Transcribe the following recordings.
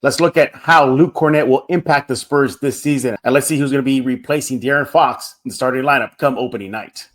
Let's look at how Luke Kornet will impact the Spurs this season. And let's see who's going to be replacing De'Aaron Fox in the starting lineup come opening night.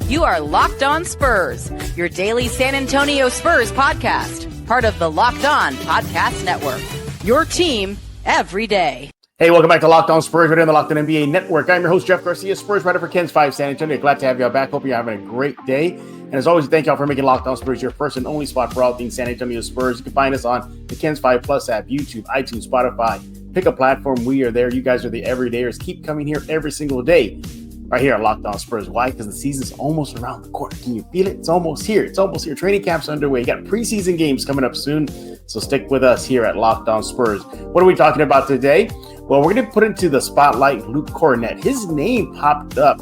You are Locked On Spurs, your daily San Antonio Spurs podcast, part of the Locked On Podcast Network, your team every day. Hey, welcome back to Locked On Spurs, right on the Locked On NBA Network. I'm your host, Jeff Garcia, Spurs writer for Ken's 5 San Antonio. Glad to have you all back. Hope you're having a great day. And as always, thank y'all for making Locked On Spurs your first and only spot for all things San Antonio Spurs. You can find us on the Ken's 5 Plus app, YouTube, iTunes, Spotify. Pick a platform. We are there. You guys are the everydayers. Keep coming here every single day. Right here at Locked On Spurs. Why? Because the season's almost around the corner. Can you feel it? It's almost here. It's almost here. Training camp's underway. You got preseason games coming up soon. So stick with us here at Locked On Spurs. What are we talking about today? Well, we're going to put into the spotlight Luke Kornet. His name popped up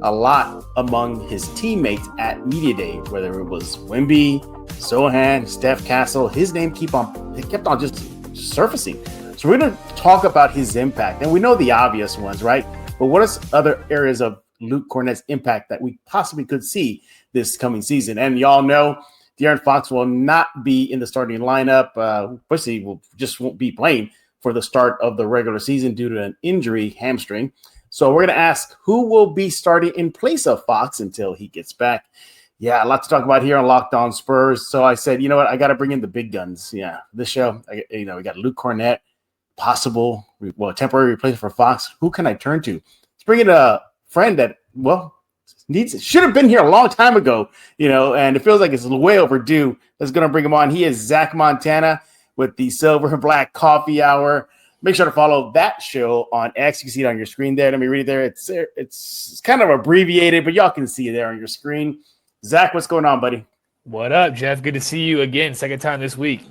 a lot among his teammates at Media Day, whether it was Wemby, Sohan, Steph Castle. His name kept on just surfacing. So we're going to talk about his impact. And we know the obvious ones, right? But what are other areas of Luke Kornet's impact that we possibly could see this coming season? And y'all know De'Aaron Fox will not be in the starting lineup. Especially won't be playing for the start of the regular season due to an injury, hamstring. So we're going to ask who will be starting in place of Fox until he gets back. Yeah, a lot to talk about here on Locked On Spurs. So I said, you know what? I got to bring in the big guns. Yeah, this show, we got Luke Kornet. Possible, temporary replacement for Fox. Who can I turn to? Let's bring in a friend that, should have been here a long time ago, and it feels like it's way overdue. Let's go and bring him on. He is Zach Montana with the Silver and Black Coffee Hour. Make sure to follow that show on X. You can see it on your screen there. Let me read it there. It's kind of abbreviated, but y'all can see it there on your screen. Zach, what's going on, buddy? What up, Jeff? Good to see you again. Second time this week.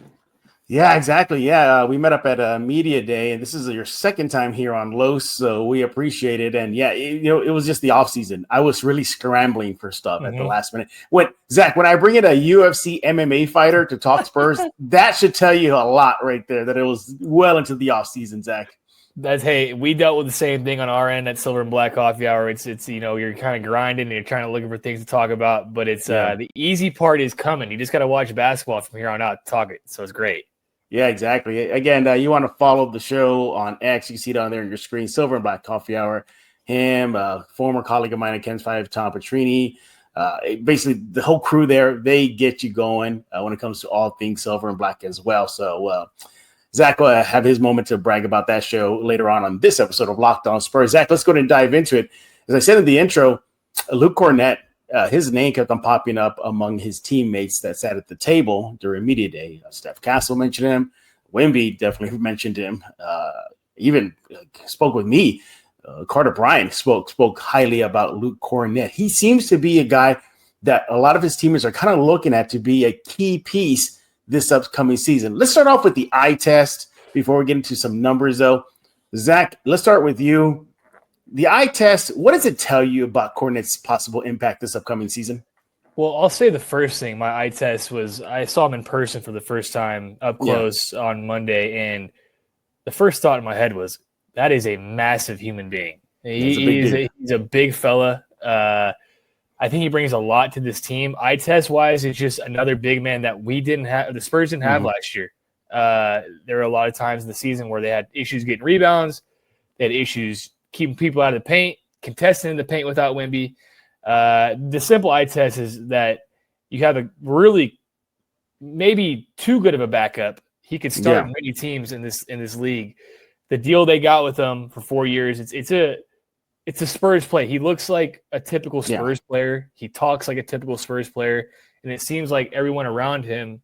Yeah, exactly. Yeah, we met up at Media Day, and this is your second time here on Los, so we appreciate it. And yeah, it was just the off season. I was really scrambling for stuff at the last minute. When I bring in a UFC MMA fighter to talk Spurs, that should tell you a lot right there. That it was well into the off season, Zach. We dealt with the same thing on our end at Silver and Black Coffee Hour. It's you're kind of grinding and you're trying to looking for things to talk about, but it's the easy part is coming. You just got to watch basketball from here on out to talk it. So it's great. Yeah, exactly. Again, you want to follow the show on X. You see it on there on your screen, Silver and Black Coffee Hour. Him, former colleague of mine at Ken's 5, Tom Petrini. Basically, the whole crew there, they get you going when it comes to all things Silver and Black as well. So Zach will have his moment to brag about that show later on this episode of Locked On Spurs. Zach, let's go ahead and dive into it. As I said in the intro, Luke Kornet, his name kept on popping up among his teammates that sat at the table during Media Day. Steph Castle mentioned him. Wemby definitely mentioned him. Even spoke with me. Carter Bryant spoke highly about Luke Kornet. He seems to be a guy that a lot of his teammates are kind of looking at to be a key piece this upcoming season. Let's start off with the eye test before we get into some numbers, though. Zach, let's start with you. The eye test, what does it tell you about Kornet's possible impact this upcoming season? Well, I'll say the first thing, my eye test was I saw him in person for the first time up close on Monday, and the first thought in my head was, that is a massive human being. He's a big fella. I think he brings a lot to this team. Eye test-wise, it's just another big man that the Spurs didn't have last year. There were a lot of times in the season where they had issues getting rebounds. They had issues keeping people out of the paint, contesting in the paint without Wemby. The simple eye test is that you have a really maybe too good of a backup. He could start many teams in this league. The deal they got with him for 4 years, it's a Spurs play. He looks like a typical Spurs player. He talks like a typical Spurs player, and it seems like everyone around him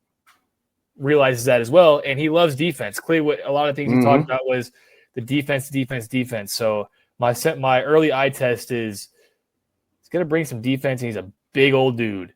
realizes that as well. And he loves defense. Clearly, what a lot of things he talked about was the defense. So my early eye test is he's going to bring some defense, and he's a big old dude.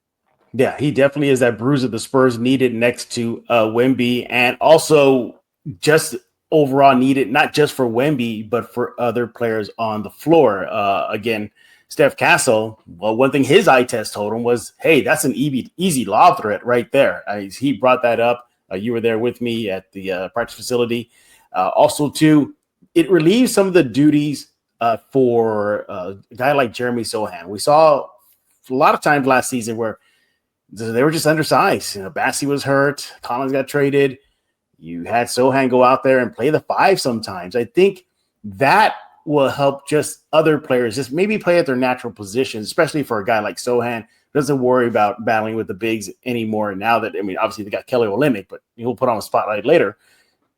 Yeah, he definitely is that bruiser the Spurs needed next to Wemby, and also just overall needed not just for Wemby, but for other players on the floor. Again, Steph Castle, well, one thing his eye test told him was, hey, that's an easy lob threat right there. He brought that up. You were there with me at the practice facility. Also, too, it relieves some of the duties for a guy like Jeremy Sohan. We saw a lot of times last season where They were just undersized. Bassi was hurt. Collins got traded. You had Sohan go out there and play the 5 sometimes. I think that will help just other players just maybe play at their natural positions, especially for a guy like Sohan. Doesn't worry about battling with the bigs anymore now that, obviously they got Kelly Olynyk, but he'll put on a spotlight later.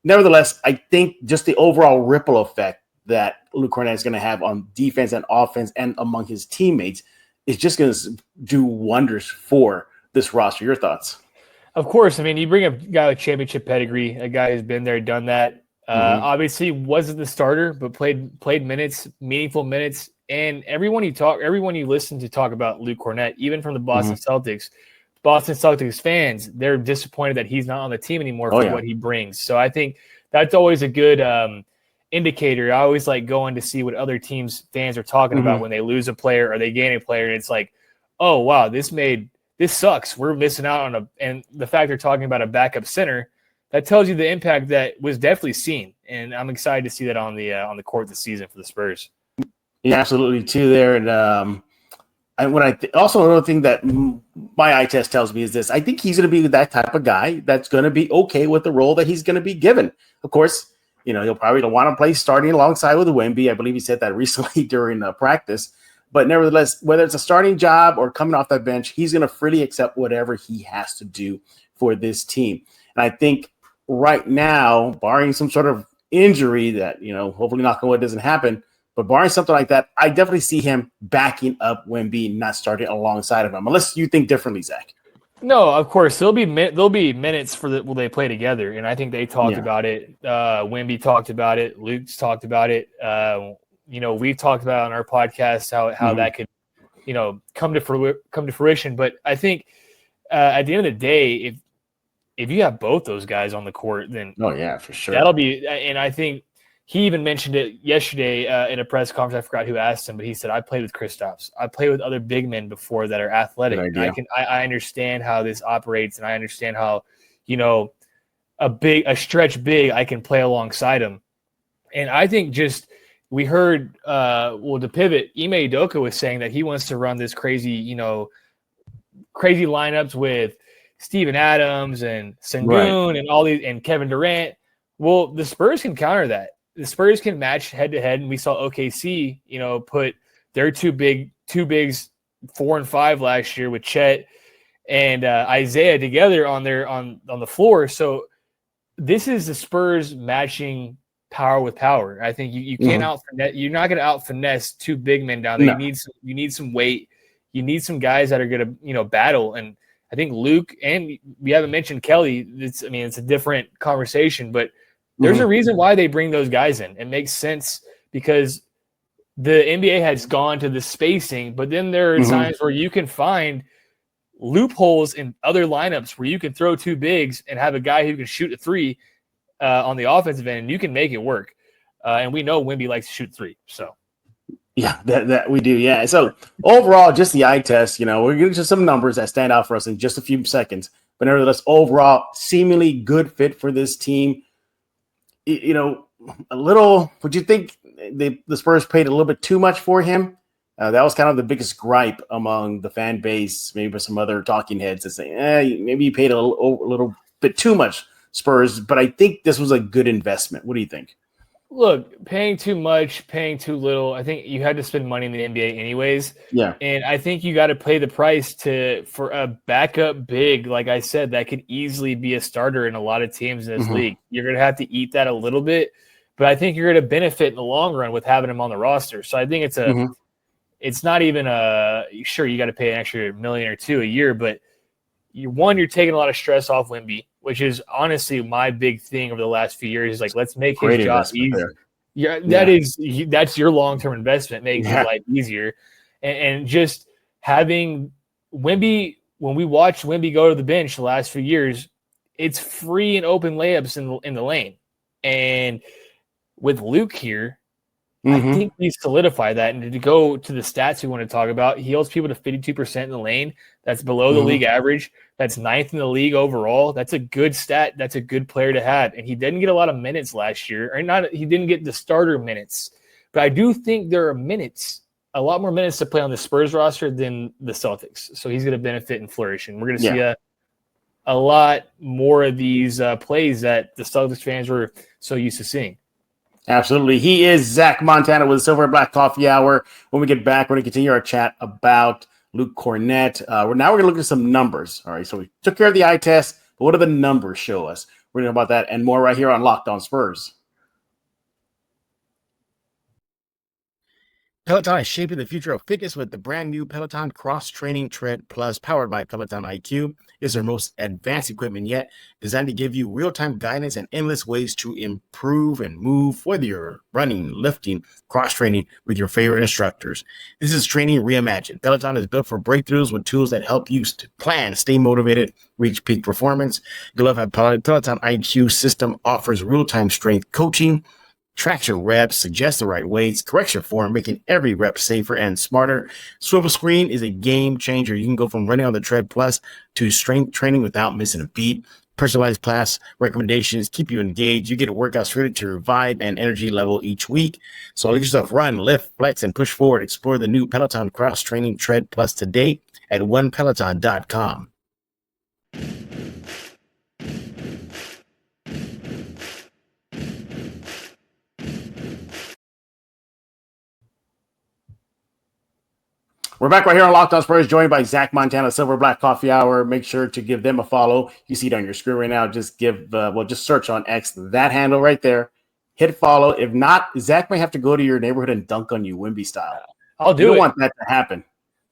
Nevertheless, I think just the overall ripple effect that Luke Kornet is going to have on defense and offense and among his teammates is just going to do wonders for this roster. Your thoughts? Of course. You bring a guy with championship pedigree, a guy who's been there, done that. Obviously wasn't the starter, but played minutes, meaningful minutes. And everyone you listen to talk about Luke Kornet, even from the Boston Celtics fans, they're disappointed that he's not on the team anymore for what he brings. So I think that's always a good indicator. I always like going to see what other teams' fans are talking about when they lose a player or they gain a player. And it's like, oh, wow, this sucks. We're missing out on and the fact they're talking about a backup center, that tells you the impact that was definitely seen. And I'm excited to see that on the court this season for the Spurs. Yeah, absolutely too there. And also another thing that my eye test tells me is this: I think he's going to be that type of guy that's going to be okay with the role that he's going to be given. Of course, he'll probably want to play starting alongside with Wemby. I believe he said that recently during practice. But nevertheless, whether it's a starting job or coming off that bench, he's going to freely accept whatever he has to do for this team. And I think right now, barring some sort of injury that, hopefully knock on wood doesn't happen, but barring something like that, I definitely see him backing up Wemby, not starting alongside of him, unless you think differently, Zach. No, of course. There'll be minutes will they play together, and I think they talked about it. Wemby talked about it. Luke's talked about it. We've talked about on our podcast how that could, come to fruition. But I think at the end of the day, if you have both those guys on the court, then for sure, that'll be. And I think he even mentioned it yesterday in a press conference. I forgot who asked him, but he said, "I played with Kristaps. I played with other big men before that are athletic. I understand how this operates, and I understand how, a stretch big, I can play alongside him." And I think we heard, to pivot, Ime Udoka was saying that he wants to run this crazy lineups with Steven Adams and Sengun and all these and Kevin Durant. Well, the Spurs can counter that. The Spurs can match head to head, and we saw OKC, put their two bigs 4 and 5 last year with Chet and Isaiah together on the floor. So this is the Spurs matching power with power. I think you can't you're not going to out finesse 2 big men down there. No. You need some weight. You need some guys that are going to battle. And I think Luke, and we haven't mentioned Kelly. It's a different conversation, but there's a reason why they bring those guys in. It makes sense because the NBA has gone to the spacing, but then there are times where you can find loopholes in other lineups where you can throw 2 bigs and have a guy who can shoot a 3 on the offensive end, and you can make it work. And we know Wemby likes to shoot 3. So, yeah, that we do. Yeah. So overall, just the eye test. We're getting to some numbers that stand out for us in just a few seconds. But nevertheless, overall, seemingly good fit for this team. A little. Would you think the Spurs paid a little bit too much for him? That was kind of the biggest gripe among the fan base, maybe with some other talking heads that say, maybe you paid a little bit too much, Spurs. But I think this was a good investment. What do you think? Look, paying too much, paying too little. I think you had to spend money in the NBA anyways. Yeah. And I think you got to pay the price for a backup big, like I said, that could easily be a starter in a lot of teams in this league. You're going to have to eat that a little bit, but I think you're going to benefit in the long run with having him on the roster. So I think it's not even sure you got to pay an extra $1 million or $2 million a year, but you're taking a lot of stress off Wemby, which is honestly my big thing over the last few years. Is like, let's make his job easier. Yeah, that's your long-term investment, making his life easier. And just having Wemby, when we watch Wemby go to the bench the last few years, it's free and open layups in the lane. And with Luke here, I think we solidify that. And to go to the stats we want to talk about, he holds people to 52% in the lane. That's below the league average. That's 9th in the league overall. That's a good stat. That's a good player to have. And he didn't get a lot of minutes last year. He didn't get the starter minutes. But I do think there are minutes a lot more minutes to play on the Spurs roster than the Celtics. So he's going to benefit and flourish. And we're going to see a lot more of these plays that the Celtics fans were so used to seeing. Absolutely. He is Zach Montana with the Silver and Black Coffee Hour. When we get back, we're going to continue our chat about Luke Kornet. Now we're going to look at some numbers. All right, so we took care of the eye test, but what do the numbers show us? We're going to talk about that and more right here on Locked On Spurs. Peloton is shaping the future of fitness with the brand new Peloton Cross Training Tread Plus, powered by Peloton IQ. It's their most advanced equipment yet, designed to give you real-time guidance and endless ways to improve and move, whether you're running, lifting, cross-training with your favorite instructors. This is training reimagined. Peloton is built for breakthroughs with tools that help you plan, stay motivated, reach peak performance. You'll love how Peloton IQ system offers real-time strength coaching, tracks your reps, suggests the right weights, corrects your form, making every rep safer and smarter. Swivel Screen is a game changer. You can go from running on the Tread Plus to strength training without missing a beat. Personalized class recommendations keep you engaged. You get workouts ready to your vibe and energy level each week. So let yourself run, lift, flex, and push forward. Explore the new Peloton Cross Training Tread Plus today at onepeloton.com. We're back right here on Locked On Spurs, joined by Zach Montana, Silver Black Coffee Hour. Make sure to give them a follow. You see it on your screen right now. Just just search on X that handle right there. Hit follow. If not, Zach may have to go to your neighborhood and dunk on you, Wemby style. I'll do it. You don't want that to happen.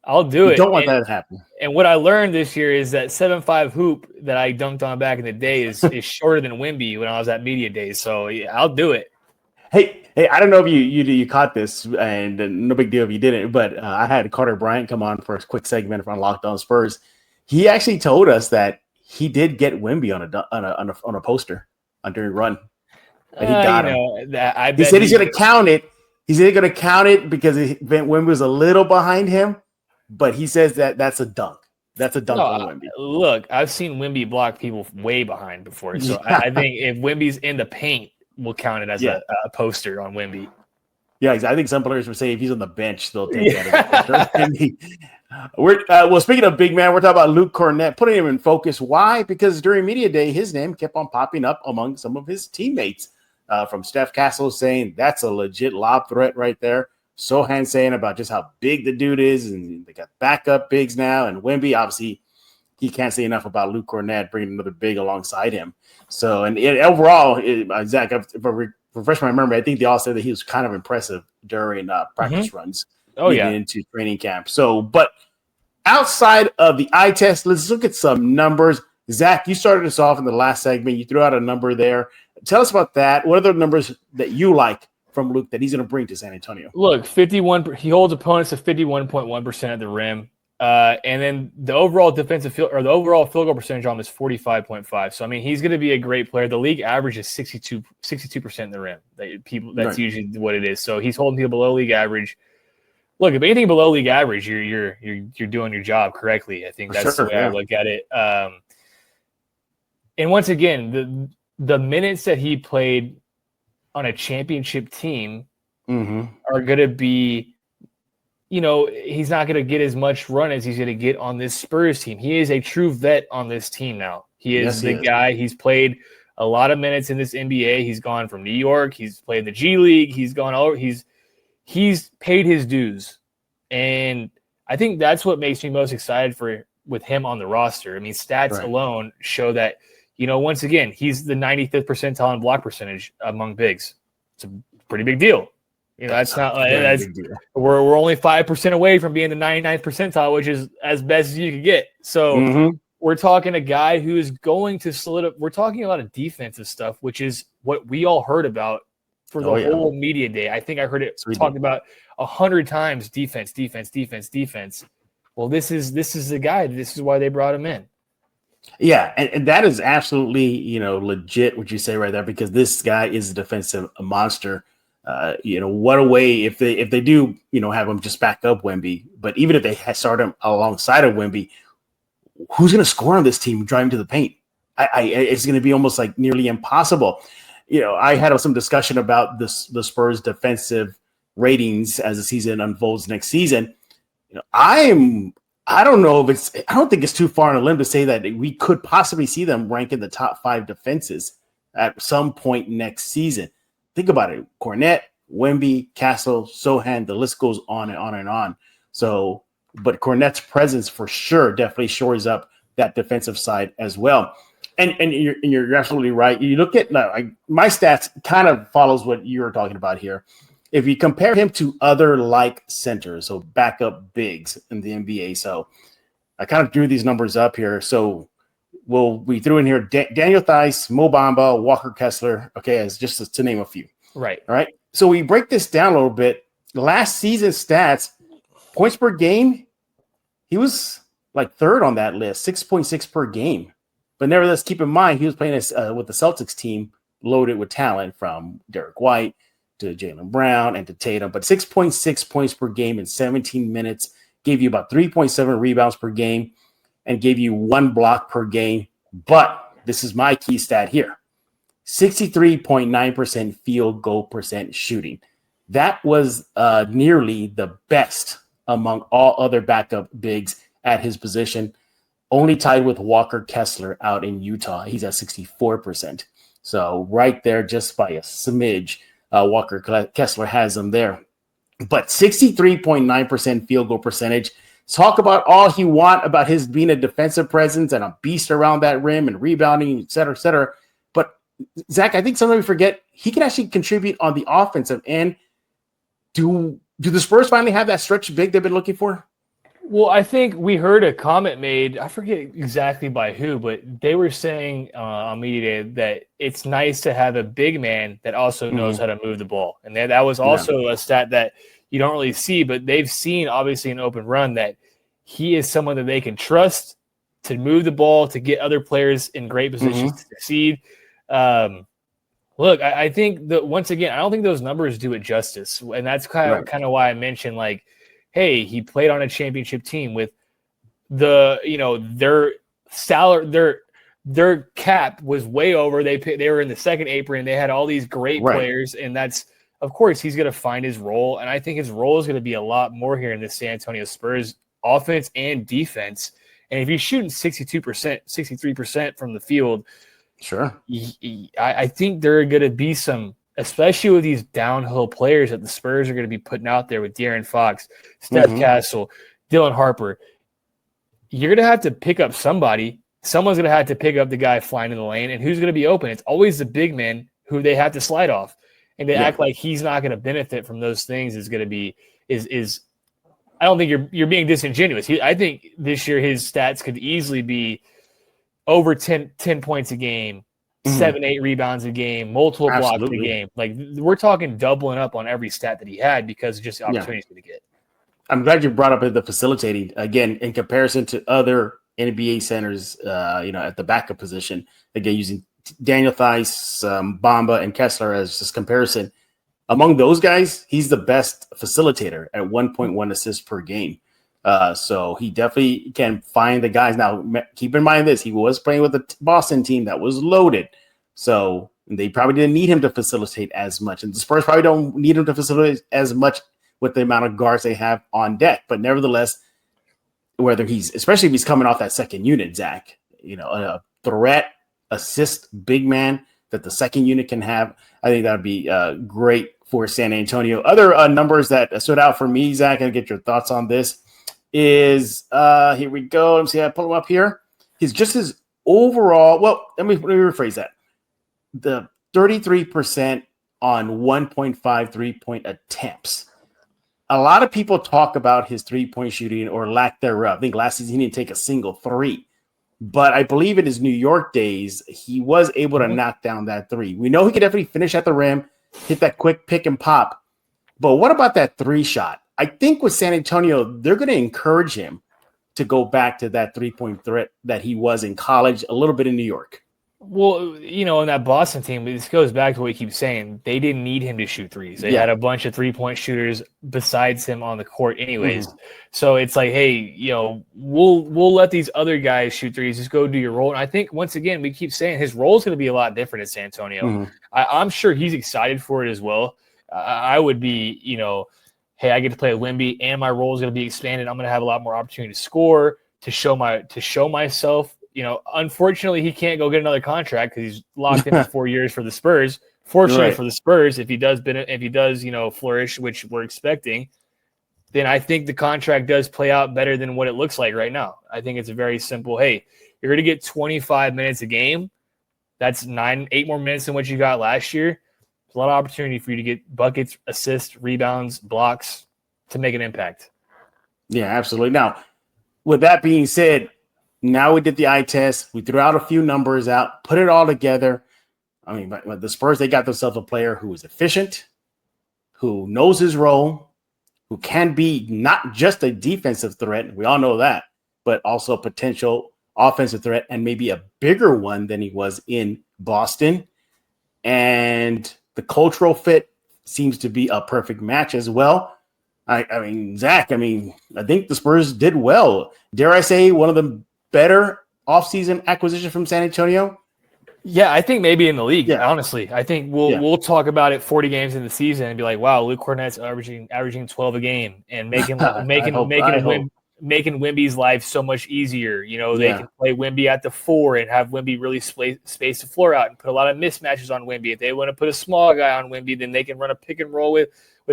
I'll do it. You don't want that to happen. And what I learned this year is that 7'5" hoop that I dunked on back in the day is shorter than Wemby when I was at Media Days. So yeah, I'll do it. Hey, I don't know if you caught this, and no big deal if you didn't, but I had Carter Bryant come on for a quick segment from Locked On Spurs. He actually told us that he did get Wemby on a poster during run, and he got him. He said he's going to count it. He's going to count it because Wemby was a little behind him, but he says that's a dunk. That's a dunk on Wemby. Look, I've seen Wemby block people way behind before, so I think if Wemby's in the paint, we'll count it as a poster on Wemby. Yeah, I think some players would say if he's on the bench, they'll take that as a poster. Speaking of big man, we're talking about Luke Kornet, putting him in focus. Why? Because during media day, his name kept on popping up among some of his teammates. From Steph Castle saying that's a legit lob threat right there. Sohan saying about just how big the dude is, and they got backup bigs now. And Wemby, obviously, he can't say enough about Luke Kornet bringing another big alongside him. So, and overall, Zach, if I refresh my memory, I think they all said that he was kind of impressive during practice runs into training camp. So, but outside of the eye test, let's look at some numbers. Zach, you started us off in the last segment. You threw out a number there. Tell us about that. What are the numbers that you like from Luke that he's going to bring to San Antonio? Look, 51. He holds opponents to 51.1% at the rim. And then the overall overall field goal percentage on him is 45.5. So I mean, he's going to be a great player. The league average is 62% in the rim. That's usually what it is. So he's holding people below league average. Look, if anything below league average, you're doing your job correctly. I think that's the way I look at it. And once again, the minutes that he played on a championship team are going to be. He's not going to get as much run as he's going to get on this Spurs team. He is a true vet on this team now. He is guy. He's played a lot of minutes in this NBA. He's gone from New York. He's played in the G League. He's gone over. He's paid his dues. And I think that's what makes me most excited with him on the roster. I mean, stats alone show that, once again, he's the 95th percentile in block percentage among bigs. It's a pretty big deal. That's not we're only 5% away from being the 99th percentile, which is as best as you could get. So we're talking a guy who is going to solidify. We're talking a lot of defensive stuff, which is what we all heard about for the whole media day. I think I heard it talked about 100 times. Defense. Well, this is the guy. This is why they brought him in. Yeah, and that is absolutely legit what you say right there, because this guy is a defensive monster. What a way if they do, have him just back up Wemby. But even if they start him alongside of Wemby, who's going to score on this team driving to the paint? It's going to be almost like nearly impossible. I had some discussion about the Spurs defensive ratings as the season unfolds next season. I don't think it's too far on a limb to say that we could possibly see them rank in the top 5 defenses at some point next season. Think about it. Kornet, Wemby, Castle, Sohan, the list goes on and on and on. So, but Kornet's presence for sure definitely shores up that defensive side as well. And you're absolutely right. You look at my stats kind of follows what you're talking about here. If you compare him to other like centers, so backup bigs in the NBA. So I kind of drew these numbers up here. So we threw in here Daniel Theis, Mo Bamba, Walker Kessler. Okay, as just to name a few. Right. All right. So we break this down a little bit. Last season's stats, points per game, he was like third on that list, 6.6 per game. But nevertheless, keep in mind, he was playing with the Celtics team loaded with talent from Derek White to Jaylen Brown and to Tatum. But 6.6 points per game in 17 minutes gave you about 3.7 rebounds per game and gave you 1 block per game. But this is my key stat here. 63.9% field goal percent shooting. That was nearly the best among all other backup bigs at his position, only tied with Walker Kessler out in Utah. He's at 64%. So right there, just by a smidge, Walker Kessler has him there. But 63.9% field goal percentage. Talk about all you want about his being a defensive presence and a beast around that rim and rebounding, et cetera, et cetera. But Zach, I think sometimes we forget he can actually contribute on the offensive end. Do the Spurs finally have that stretch big they've been looking for? Well, I think we heard a comment made, I forget exactly by who, but they were saying on media day that it's nice to have a big man that also knows how to move the ball. And that was also a stat that you don't really see, but they've seen obviously an open run that he is someone that they can trust to move the ball, to get other players in great positions to succeed. Look, I think that once again, I don't think those numbers do it justice. And that's kind of why I mentioned, like, hey, he played on a championship team with their salary, their cap was way over. They were in the second apron. They had all these great players, and that's, of course, he's going to find his role. And I think his role is going to be a lot more here in the San Antonio Spurs offense and defense. And if you're shooting 62%, 63% from the field, sure, I think there are going to be some, especially with these downhill players that the Spurs are going to be putting out there with De'Aaron Fox, Steph Castle, Dylan Harper. You're going to have to pick up somebody. Someone's going to have to pick up the guy flying in the lane, and who's going to be open? It's always the big man who they have to slide off, and they act like he's not going to benefit from those things. Is going to be is. I don't think you're being disingenuous. I think this year his stats could easily be over 10 points a game, 7-8 rebounds a game, multiple blocks a game. Like, we're talking doubling up on every stat that he had because of just the opportunities to get. I'm glad you brought up the facilitating again in comparison to other NBA centers. At the backup position, again using Daniel Theis, Bamba, and Kessler as just comparison. Among those guys, he's the best facilitator at 1.1 assists per game. So he definitely can find the guys. Now, keep in mind this, he was playing with a Boston team that was loaded. So they probably didn't need him to facilitate as much. And the Spurs probably don't need him to facilitate as much with the amount of guards they have on deck. But nevertheless, especially if he's coming off that second unit, Zach, a threat, assist, big man that the second unit can have, I think that would be great for San Antonio. Other numbers that stood out for me, Zach, and get your thoughts on this is here we go. Let me see. I pull him up here. He's just his overall. Well, let me rephrase that. The 33% on 1.5 3-point attempts. A lot of people talk about his 3-point shooting or lack thereof. I think last season he didn't take a single three, but I believe in his New York days he was able to knock down that three. We know he could definitely finish at the rim, hit that quick pick and pop. But what about that three shot? I think with San Antonio, they're going to encourage him to go back to that 3-point threat that he was in college, a little bit in New York. Well, in that Boston team, this goes back to what you keep saying. They didn't need him to shoot threes. They had a bunch of 3-point shooters besides him on the court anyways. So it's like, hey, we'll let these other guys shoot threes. Just go do your role. And I think, once again, we keep saying his role is going to be a lot different in San Antonio. I'm sure he's excited for it as well. I would be, hey, I get to play with Wemby and my role is going to be expanded. I'm going to have a lot more opportunity to score, to show myself. Unfortunately, he can't go get another contract because he's locked in for 4 years for the Spurs. Fortunately for the Spurs, if he does, flourish, which we're expecting, then I think the contract does play out better than what it looks like right now. I think it's a very simple, hey, you're going to get 25 minutes a game. That's 8 more minutes than what you got last year. There's a lot of opportunity for you to get buckets, assists, rebounds, blocks to make an impact. Yeah, absolutely. Now, with that being said, now we did the eye test. We threw out a few numbers out, put it all together. I mean, but the Spurs, they got themselves a player who is efficient, who knows his role, who can be not just a defensive threat, we all know that, but also a potential offensive threat and maybe a bigger one than he was in Boston. And the cultural fit seems to be a perfect match as well. I mean, Zach, I think the Spurs did well. Dare I say one of the better offseason acquisitions from San Antonio? Yeah, I think maybe in the league, honestly. I think we'll talk about it 40 games in the season and be like, wow, Luke Kornet's averaging 12 a game and making Wemby's life so much easier. They can play Wemby at the 4 and have Wemby really space the floor out and put a lot of mismatches on Wemby. If they want to put a small guy on Wemby, then they can run a pick and roll with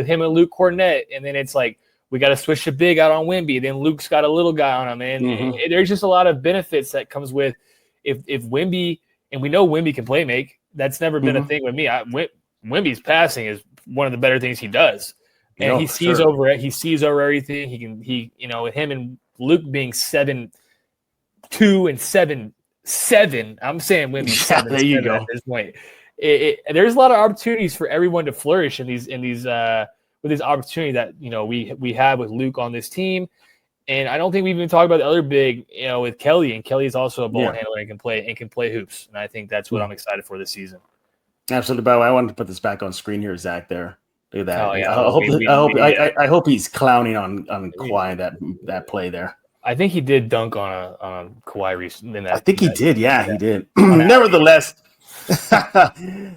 him and Luke Kornet. And then it's like, we got to switch the big out on Wemby. Then Luke's got a little guy on him. And there's just a lot of benefits that comes with if Wemby – and we know Wemby can play make. That's never been a thing with me. Wemby's passing is one of the better things he does. And he sees over it. He sees over everything. With him and Luke being 7'2" and 7'7", I'm saying Wemby's 7'7" there you go. At this point. There's a lot of opportunities for everyone to flourish in these with this opportunity that we have with Luke on this team. And I don't think we've even talked about the other big, with Kelly. And Kelly is also a ball handler and can play hoops. And I think that's what I'm excited for this season. Absolutely. By the way, I wanted to put this back on screen here, Zach. There, look at that. Oh, yeah. I hope he's clowning on Kawhi that play there. I think he did dunk on a Kawhi recently. I think he did. Yeah, he did.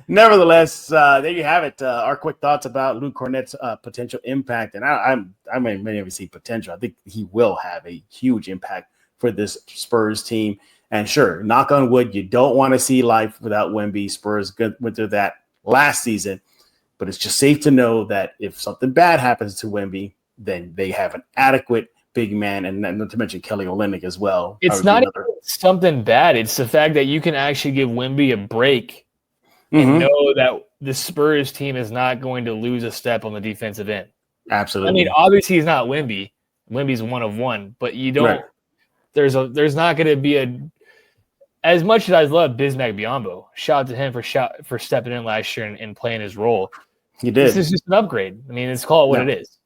Nevertheless, there you have it. Our quick thoughts about Luke Kornet's potential impact, and I may even see potential. I think he will have a huge impact for this Spurs team. And sure, knock on wood, you don't want to see life without Wemby. Spurs went through that last season, but it's just safe to know that if something bad happens to Wemby, then they have an adequate big man, and not to mention Kelly Olynyk as well. It's not even something bad. It's the fact that you can actually give Wemby a break and know that the Spurs team is not going to lose a step on the defensive end. Absolutely. I mean, obviously he's not Wemby. Wemby's one of one, but you don't. Right. There's not going to be as much as I love Bismack Biyombo. Shout out to him for stepping in last year and playing his role. He did. This is just an upgrade. I mean, let's call it what it is.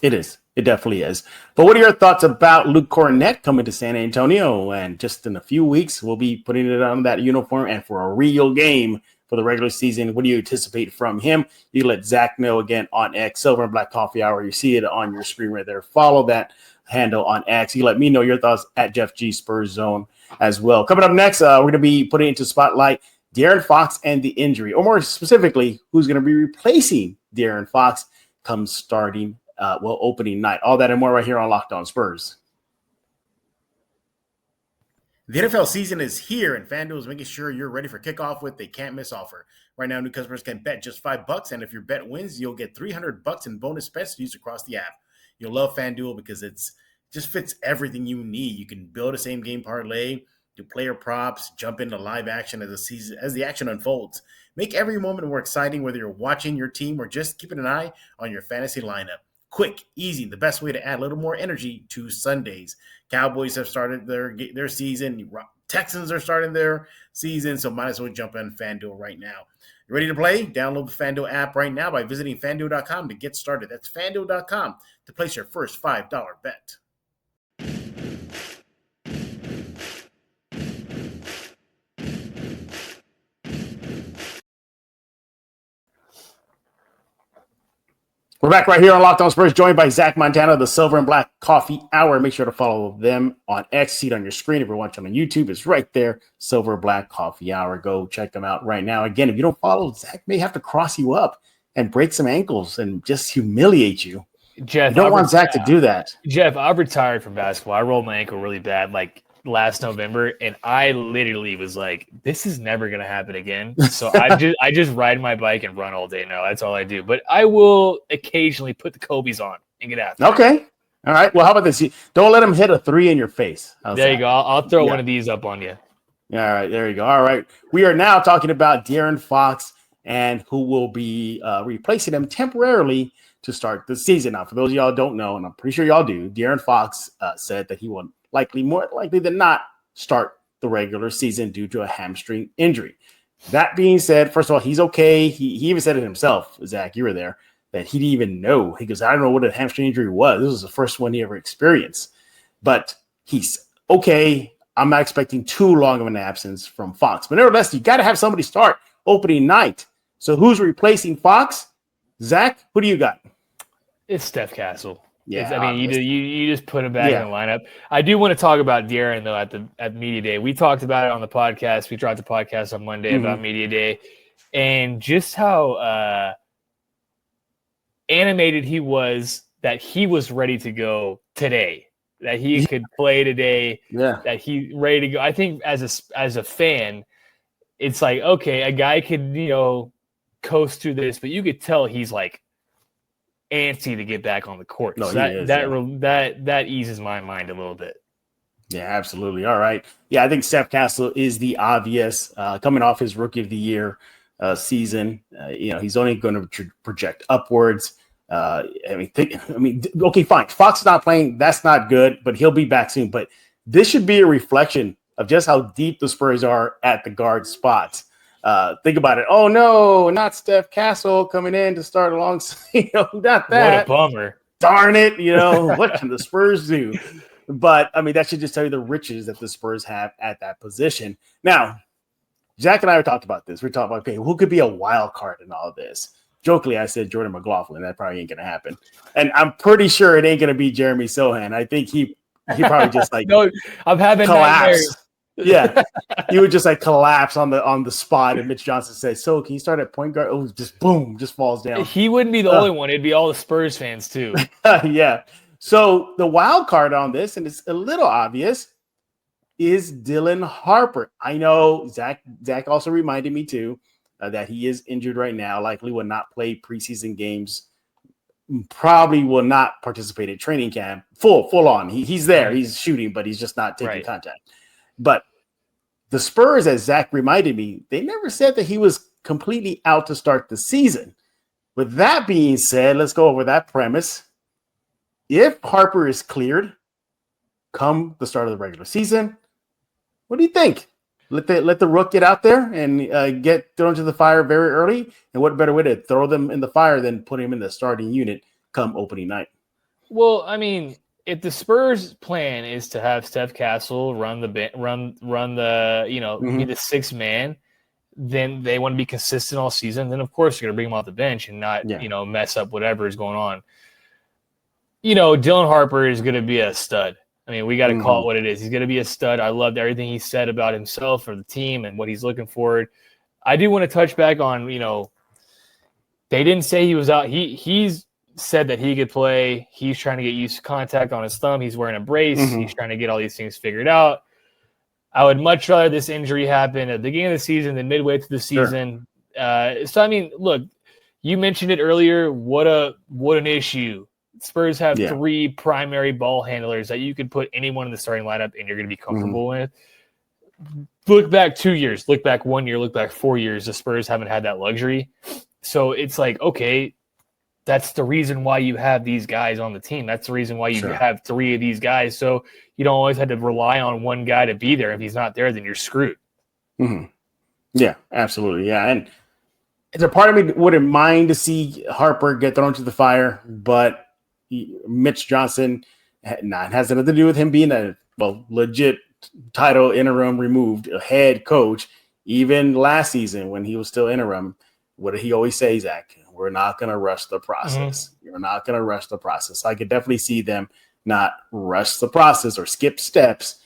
It is. It definitely is. But what are your thoughts about Luke Kornet coming to San Antonio? And just in a few weeks, we'll be putting it on that uniform and for a real game for the regular season. What do you anticipate from him? You let Zach know again on X, Silver and Black Coffee Hour. You see it on your screen right there. Follow that handle on X. You let me know your thoughts at Jeff G Spurs Zone as well. Coming up next, we're going to be putting into spotlight De'Aaron Fox and the injury, or more specifically, who's going to be replacing De'Aaron Fox come starting opening night. All that and more right here on Locked On Spurs. The NFL season is here, and FanDuel is making sure you're ready for kickoff with a can't-miss offer. Right now, new customers can bet just $5, and if your bet wins, you'll get $300 in bonus bets to use across the app. You'll love FanDuel because it just fits everything you need. You can build a same-game parlay, do player props, jump into live action as the action unfolds. Make every moment more exciting, whether you're watching your team or just keeping an eye on your fantasy lineup. Quick, easy, the best way to add a little more energy to Sundays. Cowboys have started their season. Texans are starting their season, so might as well jump on FanDuel right now. You ready to play? Download the FanDuel app right now by visiting FanDuel.com to get started. That's FanDuel.com to place your first $5 bet. We're back right here on Locked On Spurs, joined by Zach Montana, the Silver and Black Coffee Hour. Make sure to follow them on X. See it on your screen. If you're watching on YouTube, it's right there, Silver Black Coffee Hour. Go check them out right now. Again, if you don't follow, Zach may have to cross you up and break some ankles and just humiliate you. Jeff, You don't want Zach to do that. Jeff, I've retired from basketball. I rolled my ankle really bad like last November, and I literally was like, this is never going to happen again. So I just ride my bike and run all day now. That's all I do. But I will occasionally put the Kobe's on and get after it. Okay. All right. Well, how about this? Don't let him hit a 3 in your face. There you go. I'll throw one of these up on you. All right. There you go. All right. We are now talking about De'Aaron Fox and who will be replacing him temporarily to start the season. Now, for those of y'all who don't know, and I'm pretty sure y'all do, De'Aaron Fox said that he will more likely than not start the regular season due to a hamstring injury. That being said, first of all, he's okay. He even said it himself, Zach, you were there, that he didn't even know. He goes, I don't know what a hamstring injury was. This was the first one he ever experienced. But he's okay. I'm not expecting too long of an absence from Fox. But nevertheless, you got to have somebody start opening night. So who's replacing Fox? Zach, who do you got? It's Steph Castle. Yeah, I mean, you just put him back in the lineup. I do want to talk about De'Aaron though at Media Day. We talked about it on the podcast. We dropped the podcast on Monday about Media Day, and just how animated he was that he was ready to go today, that he could play today, that he ready to go. I think as a fan, it's like, okay, a guy could coast through this, but you could tell he's like antsy to get back on the court. No, so that eases my mind a little bit. Yeah, absolutely. All right. Yeah, I think Steph Castle is the obvious coming off his Rookie of the Year season. He's only going to project upwards. Okay, fine. Fox is not playing. That's not good, but he'll be back soon. But this should be a reflection of just how deep the Spurs are at the guard spots. Think about it. Oh no, not Steph Castle coming in to start alongside. Not that. What a bummer. Darn it. What can the Spurs do? But I mean, that should just tell you the riches that the Spurs have at that position. Now, Zach and I talked about this. We're talking about, okay, who could be a wild card in all of this? Jokingly, I said Jordan McLaughlin. That probably ain't going to happen. And I'm pretty sure it ain't going to be Jeremy Sohan. I think he probably just like no, I'm having collapse. Yeah, he would just like collapse on the spot, and Mitch Johnson says, "So can you start at point guard?" Oh, just boom, just falls down. He wouldn't be the only one; it'd be all the Spurs fans too. Yeah. So the wild card on this, and it's a little obvious, is Dylan Harper. I know Zach also reminded me too that he is injured right now. Likely will not play preseason games. Probably will not participate in training camp full on. He's there, he's shooting, but he's just not taking contact. But the Spurs, as Zach reminded me, they never said that he was completely out to start the season. With that being said, let's go over that premise. If Harper is cleared come the start of the regular season, what do you think? Let the Rook get out there and get thrown to the fire very early? And what better way to throw them in the fire than put him in the starting unit come opening night? Well, I mean, if the Spurs' plan is to have Steph Castle run the be the sixth man, then they want to be consistent all season. Then of course you're going to bring him off the bench and not mess up whatever is going on. Dylan Harper is going to be a stud. I mean, we got to call it what it is. He's going to be a stud. I loved everything he said about himself or the team and what he's looking forward. I do want to touch back on they didn't say he was out. He's said that he could play. He's trying to get used to contact on his thumb. He's wearing a brace. He's trying to get all these things figured out. I would much rather this injury happen at the beginning of the season than midway through the season. So, I mean, look, you mentioned it earlier. What an issue. Spurs have three primary ball handlers that you could put anyone in the starting lineup and you're going to be comfortable with. Look back 2 years, look back 1 year, look back 4 years. The Spurs haven't had that luxury. So it's like, okay, that's the reason why you have these guys on the team. That's the reason why you have three of these guys. So you don't always have to rely on one guy to be there. If he's not there, then you're screwed. Yeah, absolutely. Yeah. And it's a part of me wouldn't mind to see Harper get thrown to the fire, but Mitch Johnson has nothing to do with him being a legit title interim removed head coach. Even last season when he was still interim, what did he always say, Zach? We're not going to rush the process. You're not going to rush the process. I could definitely see them not rush the process or skip steps.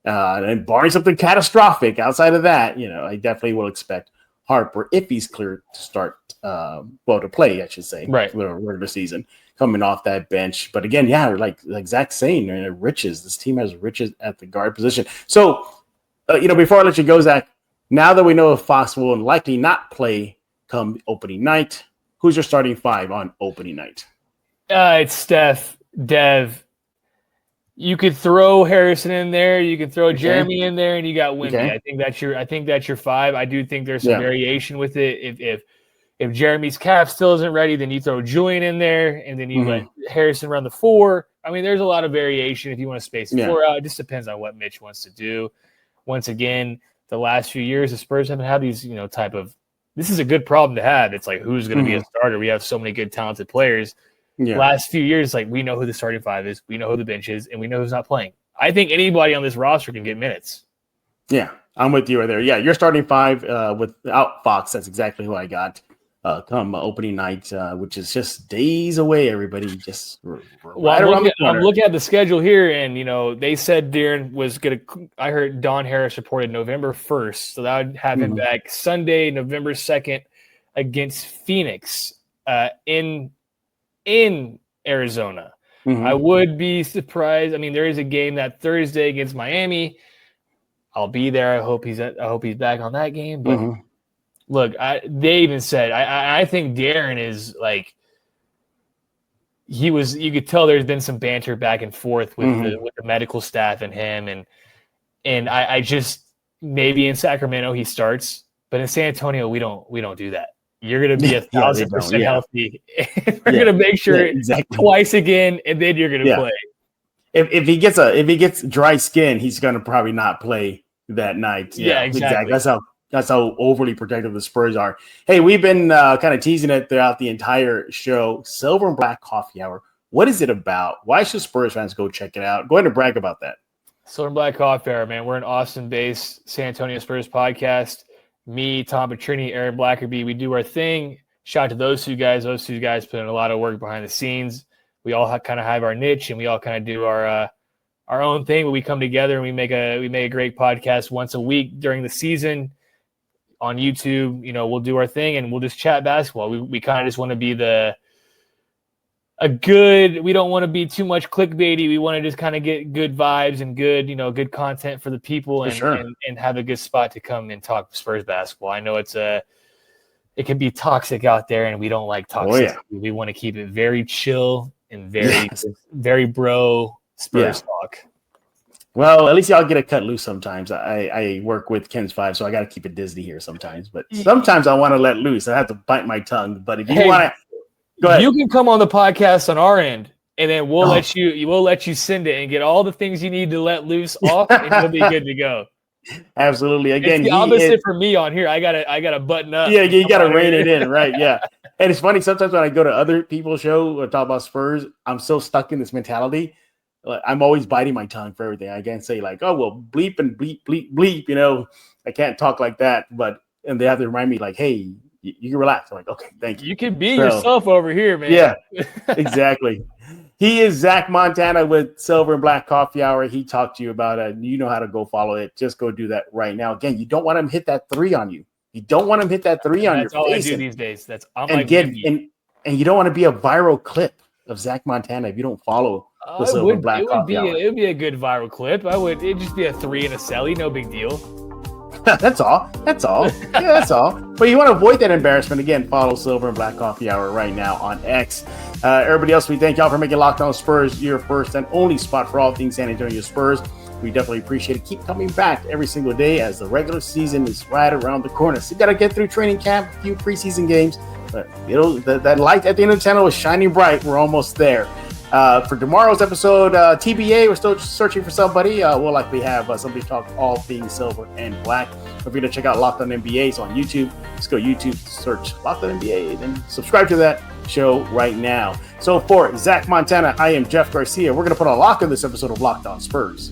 And barring something catastrophic outside of that, I definitely will expect Harper if he's cleared to start, to play, I should say, right, for the regular season, coming off that bench. But again, yeah, like Zach's saying, riches. This team has riches at the guard position. So, before I let you go, Zach, now that we know if Fox will likely not play come opening night, who's your starting five on opening night? It's Steph, Dev. You could throw Harrison in there. You could throw Jeremy in there, and you got Wemby. Okay. I think that's your five. I do think there's some variation with it. If Jeremy's calf still isn't ready, then you throw Julian in there, and then you let Harrison run the four. I mean, there's a lot of variation if you want to space the floor out. It just depends on what Mitch wants to do. Once again, the last few years, the Spurs haven't had these, type of – this is a good problem to have. It's like, who's going to be a starter? We have so many good, talented players. Yeah. Last few years, like, we know who the starting five is, we know who the bench is, and we know who's not playing. I think anybody on this roster can get minutes. Yeah, I'm with you right there. Yeah, you're starting five without Fox. That's exactly who I got come opening night, which is just days away, everybody. Just right around the corner. I'm looking at the schedule here, and, they said Darren was going to – I heard Don Harris reported November 1st, so that would have him back Sunday, November 2nd against Phoenix in Arizona. I would be surprised. I mean, there is a game that Thursday against Miami. I'll be there. I hope he's back on that game. But look, they even said I think Darren is like you could tell there's been some banter back and forth with the medical staff and him and I just maybe in Sacramento he starts, but in San Antonio we don't do that. You're going to be 1,000% healthy. We're going to make sure twice again, and then you're going to play. If he gets dry skin, he's going to probably not play that night. Yeah, exactly. That's how overly protective the Spurs are. Hey, we've been kind of teasing it throughout the entire show. Silver and Black Coffee Hour. What is it about? Why should Spurs fans go check it out? Go ahead and brag about that. Silver and Black Coffee Hour, man. We're an Austin-based San Antonio Spurs podcast. Me, Tom Petrini, Aaron Blackerby, we do our thing. Shout out to those two guys. Those two guys put in a lot of work behind the scenes. We all kind of have our niche, and we all kind of do our own thing. But we come together and we make a great podcast once a week during the season on YouTube. We'll do our thing and we'll just chat basketball. We kind of just want to be we don't want to be too much clickbaity. We want to just kind of get good vibes and good content for the people and have a good spot to come and talk Spurs basketball. I know it can be toxic out there and we don't like toxicity. We want to keep it very chill and very bro Spurs talk. Well, at least y'all get a cut loose sometimes. I work with Ken's Five, so I got to keep it Disney here sometimes. But sometimes I want to let loose. I have to bite my tongue. But if you want to, go ahead. You can come on the podcast on our end, and then we'll let you send it and get all the things you need to let loose off, and you'll be good to go. Absolutely. Again, it's the opposite for me on here. I gotta button up. Yeah, you gotta rein it in, right? Yeah. And it's funny sometimes when I go to other people's show or talk about Spurs, I'm so stuck in this mentality. I'm always biting my tongue for everything. I can't say like, oh well, bleep and bleep, bleep, bleep. I can't talk like that. And they have to remind me like, hey, you can relax. I'm like, okay, thank you. You can be yourself over here, man. Yeah, exactly. He is Zach Montana with Silver and Black Coffee Hour. He talked to you about it. You know how to go follow it. Just go do that right now. Again, you don't want him to hit that three on you. You don't want him to hit that three on your face. That's all I do these days. And you don't want to be a viral clip of Zach Montana if you don't follow the Silver and Black Coffee Hour. It would be a good viral clip. It'd just be a three and a celly. No big deal. That's all. Yeah, that's all. But you want to avoid that embarrassment, again, follow Silver and Black Coffee Hour right now on X. Everybody else, we thank y'all for making Locked On Spurs your first and only spot for all things San Antonio Spurs. We definitely appreciate it. Keep coming back every single day as the regular season is right around the corner. So you got to get through training camp, a few preseason games. But that light at the end of the tunnel is shining bright. We're almost there. For tomorrow's episode, TBA, we're still searching for somebody. We'll likely have somebody talk all things Silver and Black. If you're going to check out Locked On NBA, it's on YouTube. Just go YouTube, search Locked On NBA, and then subscribe to that show right now. So for Zach Montana, I am Jeff Garcia. We're going to put a lock on this episode of Locked On Spurs.